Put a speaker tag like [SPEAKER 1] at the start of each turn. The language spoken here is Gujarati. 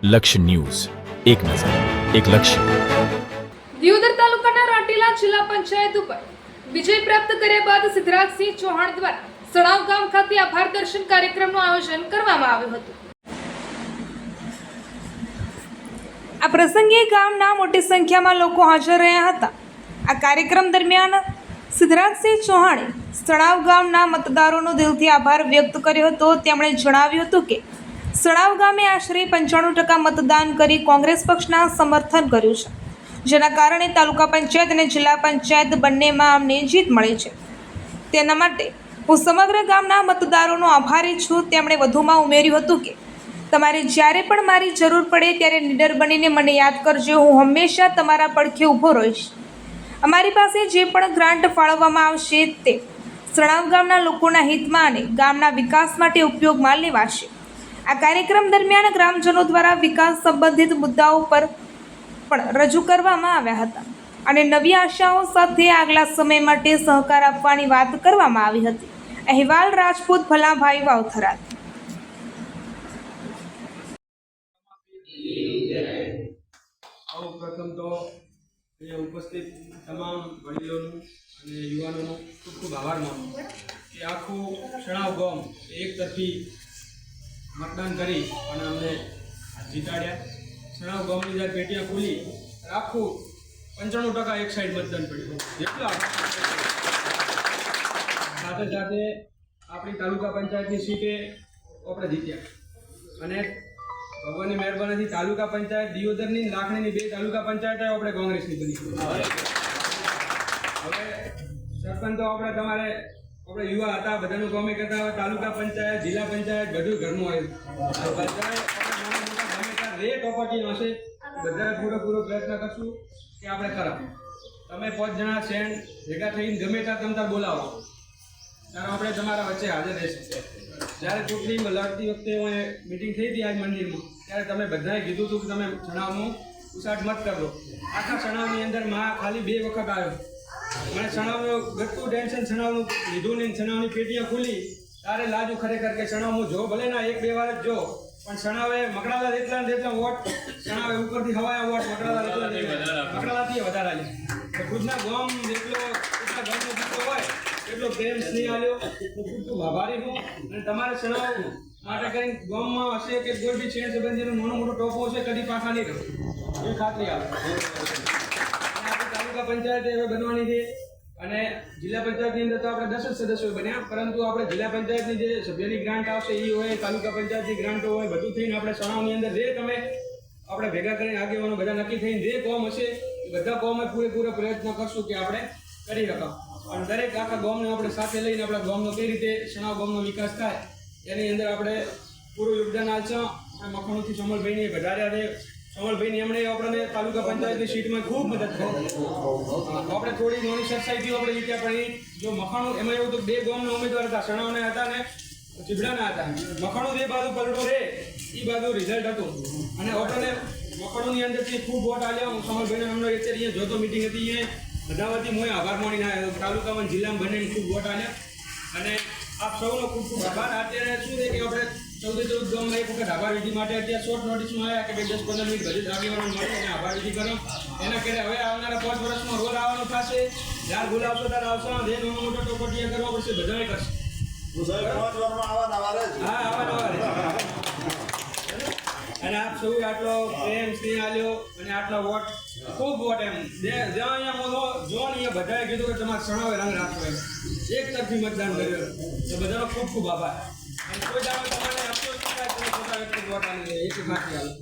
[SPEAKER 1] લક્ષ્ય ન્યૂઝ, એક નજર, એક લક્ષ્ય.
[SPEAKER 2] દિયોદર તાલુકાના રાટીલા જિલ્લા પંચાયત ઉપર વિજય પ્રાપ્ત કર્યા બાદ સિદ્ધરાજસિંહ ચૌહાણ દ્વારા સણાવ ગામ ખાતે આભાર દર્શન કાર્યક્રમનું આયોજન કરવામાં આવ્યું હતું. આ પ્રસંગે ગામના મોટી સંખ્યામાં લોકો હાજર રહ્યા હતા. આ કાર્યક્રમ દરમિયાન સિદ્ધરાજસિંહ ચૌહાણે સણાવ ગામના મતદારોનો દિલથી આભાર વ્યક્ત કર્યો હતો. તેમણે જણાવ્યું હતું કે સણાવ ગામે આશરે 95% મતદાન કરી કોંગ્રેસ પક્ષના સમર્થન કર્યું છે, જેના કારણે તાલુકા પંચાયત અને જિલ્લા પંચાયત બંનેમાં અમને જીત મળી છે. તેના માટે હું સમગ્ર ગામના મતદારોનો આભારી છું. તેમણે વધુમાં ઉમેર્યું હતું કે તમારે જ્યારે પણ મારી જરૂર પડે ત્યારે નીડર બનીને મને યાદ કરજો. હું હંમેશા તમારા પડખે ઊભો રહીશ. અમારી પાસે જે પણ ગ્રાન્ટ ફાળવવામાં આવશે તે સણાવ ગામના લોકોના હિતમાં અને ગામના વિકાસ માટે ઉપયોગમાં લેવાશે. આ કાર્યક્રમ દરમિયાન ગ્રામજનો દ્વારા વિકાસ સંબંધિત મુદ્દાઓ પર પણ રજૂ કરવામાં આવ્યા હતા અને નવી આશાઓ સાથે આગલા સમય માટે સહકાર આપવાની વાત કરવામાં આવી હતી. અહેવાલ રાજપૂત ભલાભાઈ વાવથરા.
[SPEAKER 3] પ્રથમ તો અહીંયા ઉપસ્થિત તમામ વડીલોનું અને યુવાનોનો ખૂબ ખૂબ આભાર માનું કે આખું સણાવ ગામ એક તરફી મતદાન કરી અને અમને જીતાડ્યા. સણાવ ગામની જ્યારે પેટીਆਂ ખુલી આખું 95% એક સાઈડ મતદાન પડ્યું. જેટલું સાથે સાથે આપણી તાલુકા પંચાયતની સીટે આપણે જીત્યા અને ભગવાનની મહેરબાનીથી તાલુકા પંચાયત દિયોદરની લાખણીની 2 તાલુકા પંચાયતો આપણે કોંગ્રેસની બની. હવે સરપંચ તો આપણે તમારે આપણે યુવા હતા, બધાનું કામે કરતા હોય. તાલુકા પંચાયત, જિલ્લા પંચાયત બધું ઘરનું આવ્યું. બધાએ રે પ્રોપર્ટી હશે બધાએ પૂરો પ્રયત્ન કરશું કે આપણે કરાવ. તમે 5 જણા શેણ ભેગા થઈને ગમે ત્યાં તમતાર બોલાવો ત્યારે આપણે તમારા વચ્ચે હાજર રહેશું. જ્યારે ચૂંટણી લડતી વખતે હું મિટિંગ થઈ હતી આજ મંદિરમાં, ત્યારે તમે બધાએ કીધું હતું કે તમે સણાવનું ઉસાટ મત કરજો. આખા સણાવની અંદર માં ખાલી 2 વખત આવ્યો. મને સણાવનું ગટતું ટેન્શન સણાવનું લીધું નહીં. સણાવની પેટીਆਂ ખુલી ત્યારે લાજુ ખરેખર કે સણાવ હું જો ભલે ના 1-2 વાર જ જો, પણ સણાવે મકડાલા જેટલા વોટ સણાવે ઉપરથી હવાયા વોટ મકડાલાથી વધારે આવ્યા. ખુદના ગામ જેટલો ખુદના ગામનો જેટલો હોય એટલો પ્રેમ સ્નેહ આવ્યો. હું ખૂબ આભારી છું. અને તમારે સણાવ માટે કરીને ગામમાં હશે કે કોઈ બી છેણ સંબંધીનો નાનો મોટો ટોપો હશે કદી પાછા નહીં રહે એ ખાતરી આવે. આપણે તાલુકા પંચાયત હવે બનવાની છે અને જિલ્લા પંચાયતની અંદર તો આપણે 10 જ સદસ્યો બન્યા, પરંતુ આપણે જિલ્લા પંચાયતની જે સભ્યની ગ્રાન્ટ આવશે એ હોય, તાલુકા પંચાયતની ગ્રાન્ટો હોય, બધું થઈને આપણે સણાવની અંદર જે તમે આપણે ભેગા કરીને આગેવાનો બધા નક્કી થઈને જે કોમ હશે એ બધા કોમે પૂરેપૂરો પ્રયત્ન કરશું કે આપણે કરી શકીએ. અને દરેક આખા ગામને આપણે સાથે લઈને આપણા ગામનો કઈ રીતે સણાવ ગામનો વિકાસ થાય એની અંદર આપણે પૂરું યોગદાન આપશું. આપણે મખણુથી સમલભાઈને વધાર્યા છે. સમલભાઈની એમણે આપણને તાલુકા પંચાયતની સીટમાં ખૂબ મદદ કરી. આપણે થોડી નાની સોસાયટીઓ આપણે જીત્યા, પણ જો મખાણું એમાં એવું તો 2 ગામના ઉમેદવાર હતા, સણાવના હતા ને ચીબડાના હતા. મખાણું જે બાજુ પલટો રહે એ બાજુ રિઝલ્ટ હતું અને આપણને મખાણુંની અંદરથી ખૂબ વોટ આવ્યા. હું સમલભાઈને એમનો અત્યારે અહીંયા જોતો મિટિંગ હતી અહીંયા બધા વતી હું આભાર માનીને આવ્યો. તાલુકામાં જિલ્લામાં બંને ખૂબ વોટ આવ્યા અને આપ સૌનો ખૂબ ખૂબ આભાર. અત્યારે શું છે કે આપણે 14 ગામમાં એક વખત આભાર વિધિ માટે અત્યારે શોર્ટ નોટિસમાં આવ્યા કે 10-15 મિનિટ બધી આગેવાનો મળે અને આભાર વિધિ કરો. એના કરે હવે આવનારા 5 વર્ષમાં રોલ આવવાનો થશે. જ્યારે બોલાવશો ત્યારે આવશો. જે નાનો મોટો ટોપટીયા કરવા પડશે બધાએ કરશે. હા, આવા અને આપ સૌ આટલો પ્રેમ સ્નેહ આલ્યો અને આટલા વોટ ખૂબ વોટ એમ જ્યાં અહીંયા મોટો જો અહીંયા બધાએ કીધું કે તમારે સણાવે રંગ રાખવો એમ એક તરફી મતદાન કર્યું. તો બધાનો ખૂબ ખૂબ આભાર. અને કોઈ દાડો તમારે આપતો જ નહીં તમે પોતા વ્યક્તિ વોટ આલી એક ખાતી આવે.